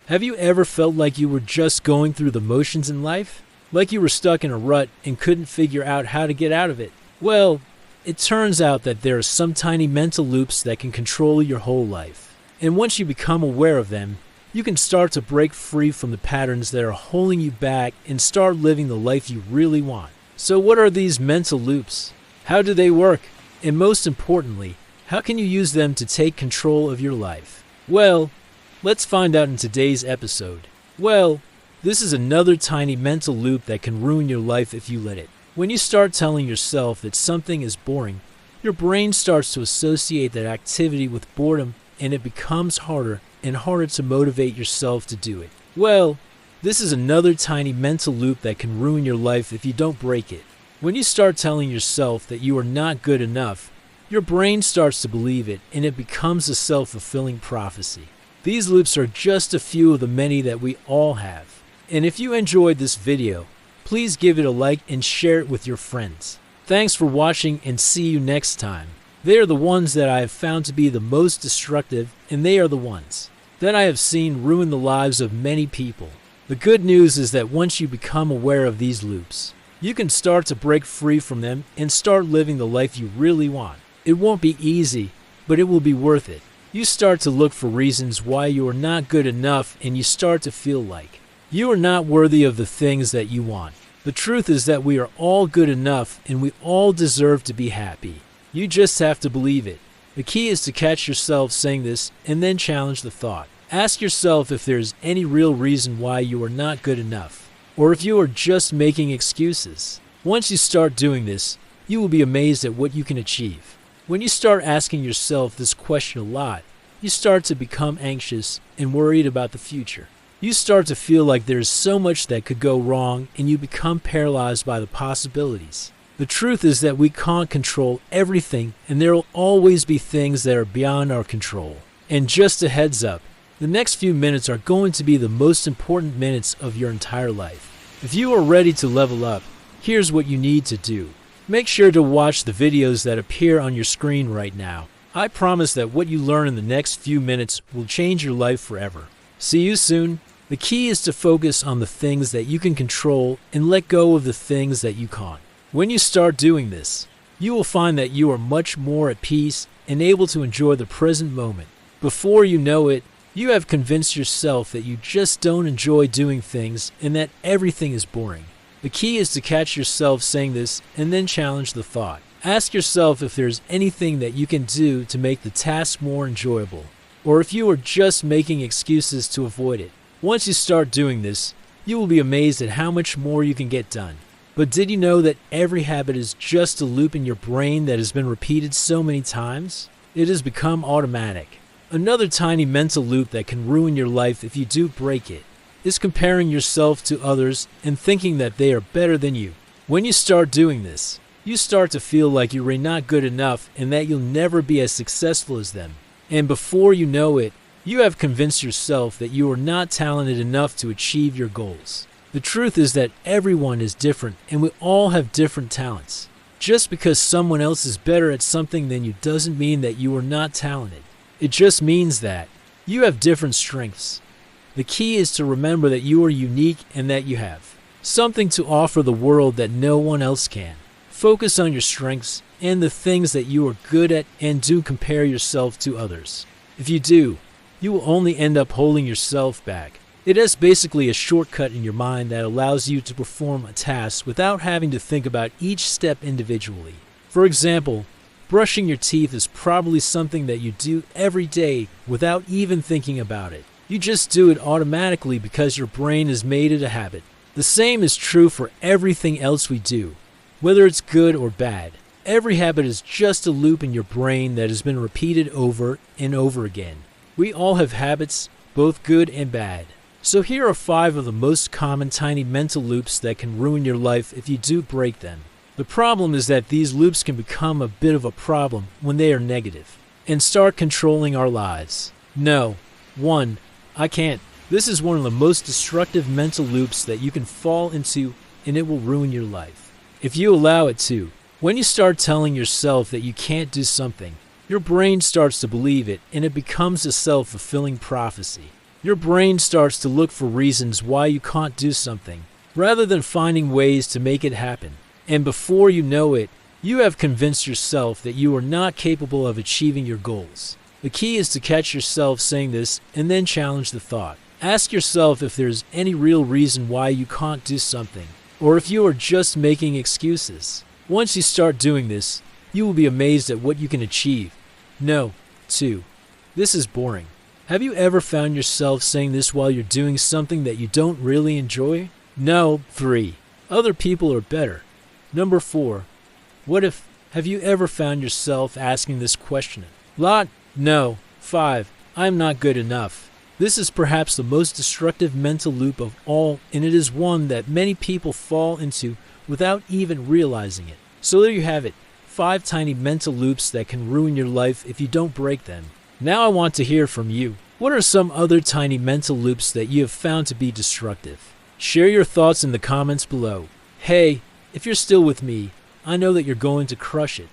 Have you ever felt like you were just going through the motions in life? Like you were stuck in a rut and couldn't figure out how to get out of it? Well, it turns out that there are some tiny mental loops that can control your whole life. And once you become aware of them, you can start to break free from the patterns that are holding you back and start living the life you really want. So what are these mental loops? How do they work? And most importantly, how can you use them to take control of your life? Well, let's find out in today's episode. This is another tiny mental loop that can ruin your life if you let it. When you start telling yourself that something is boring, your brain starts to associate that activity with boredom, and it becomes harder and harder to motivate yourself to do it. This is another tiny mental loop that can ruin your life if you don't break it. When you start telling yourself that you are not good enough, your brain starts to believe it, and it becomes a self-fulfilling prophecy. These loops are just a few of the many that we all have. And if you enjoyed this video, please give it a like and share it with your friends. Thanks for watching, and see you next time. They are the ones that I have found to be the most destructive, and they are the ones that I have seen ruin the lives of many people. The good news is that once you become aware of these loops, you can start to break free from them and start living the life you really want. It won't be easy, but it will be worth it. You start to look for reasons why you are not good enough, and you start to feel like you are not worthy of the things that you want. The truth is that we are all good enough, and we all deserve to be happy. You just have to believe it. The key is to catch yourself saying this and then challenge the thought. Ask yourself if there is any real reason why you are not good enough, or if you are just making excuses. Once you start doing this, you will be amazed at what you can achieve. When you start asking yourself this question a lot, you start to become anxious and worried about the future. You start to feel like there is so much that could go wrong, and you become paralyzed by the possibilities. The truth is that we can't control everything, and there will always be things that are beyond our control. And just a heads up, the next few minutes are going to be the most important minutes of your entire life. If you are ready to level up, here's what you need to do. Make sure to watch the videos that appear on your screen right now. I promise that what you learn in the next few minutes will change your life forever. See you soon. The key is to focus on the things that you can control and let go of the things that you can't. When you start doing this, you will find that you are much more at peace and able to enjoy the present moment. Before you know it, you have convinced yourself that you just don't enjoy doing things and that everything is boring. The key is to catch yourself saying this and then challenge the thought. Ask yourself if there's anything that you can do to make the task more enjoyable, or if you are just making excuses to avoid it. Once you start doing this, you will be amazed at how much more you can get done. But did you know that every habit is just a loop in your brain that has been repeated so many times? It has become automatic. Another tiny mental loop that can ruin your life if you do break it is comparing yourself to others and thinking that they are better than you. When you start doing this, you start to feel like you are not good enough and that you'll never be as successful as them. And before you know it, you have convinced yourself that you are not talented enough to achieve your goals. The truth is that everyone is different, and we all have different talents. Just because someone else is better at something than you doesn't mean that you are not talented. It just means that you have different strengths. The key is to remember that you are unique and that you have something to offer the world that no one else can. Focus on your strengths and the things that you are good at, and do compare yourself to others. If you do, you will only end up holding yourself back. It is basically a shortcut in your mind that allows you to perform a task without having to think about each step individually. For example, brushing your teeth is probably something that you do every day without even thinking about it. You just do it automatically because your brain has made it a habit. The same is true for everything else we do, whether it's good or bad. Every habit is just a loop in your brain that has been repeated over and over again. We all have habits, both good and bad. So here are 5 of the most common tiny mental loops that can ruin your life if you do break them. The problem is that these loops can become a bit of a problem when they are negative and start controlling our lives. No. 1. I can't. This is one of the most destructive mental loops that you can fall into, and it will ruin your life if you allow it to. When you start telling yourself that you can't do something, your brain starts to believe it, and it becomes a self-fulfilling prophecy. Your brain starts to look for reasons why you can't do something, rather than finding ways to make it happen. And before you know it, you have convinced yourself that you are not capable of achieving your goals. The key is to catch yourself saying this and then challenge the thought. Ask yourself if there's any real reason why you can't do something, or if you are just making excuses. Once you start doing this, you will be amazed at what you can achieve. No. 2. This is boring. Have you ever found yourself saying this while you're doing something that you don't really enjoy? No. 3. Other people are better. Number 4. What if? Have you ever found yourself asking this question? No. 5. I'm not good enough. This is perhaps the most destructive mental loop of all, and it is one that many people fall into without even realizing it. So there you have it. 5 tiny mental loops that can ruin your life if you don't break them. Now I want to hear from you. What are some other tiny mental loops that you have found to be destructive? Share your thoughts in the comments below. Hey, if you're still with me, I know that you're going to crush it.